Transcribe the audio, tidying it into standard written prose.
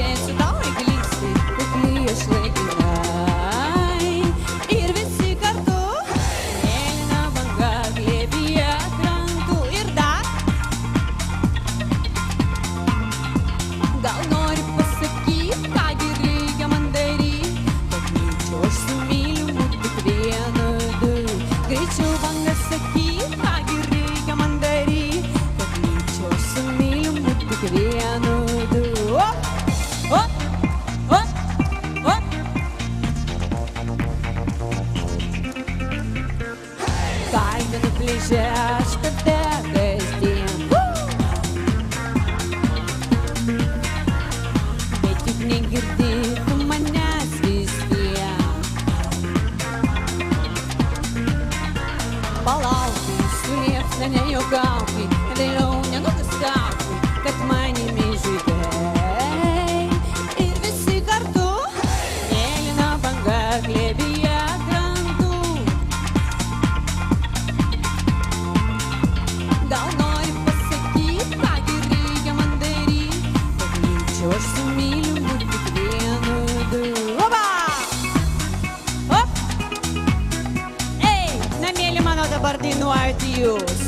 padėsiu tau įklysti, kukliai aš laikinai. Ir visi kartu, mėlyna banga glėbyje krantų. Ir dar, gal nori pasakyt, ką gi reikia man daryt, kad greičiau aš su mylimu tik vieną du. Greičiau banga sakyt, ką gi reikia man daryt, kad greičiau aš su mylimu tik vieną du. Kalbinu pliaže aš tave kasdien, bet juk negirdi tu manęs vis vien. Palaukai, su liepsna nejuokaukai, vėliau nenugaskaukai, kad manimi žaidei. Ir visi kartu, mėlyna banga glėbyje krantų. Gal nori pasakyt, ką gi reikia man daryt, kad greičiau aš su mylimu tik vienu du. Oba! Op! Ei, na mėly mano, dabar dainuojate jūs.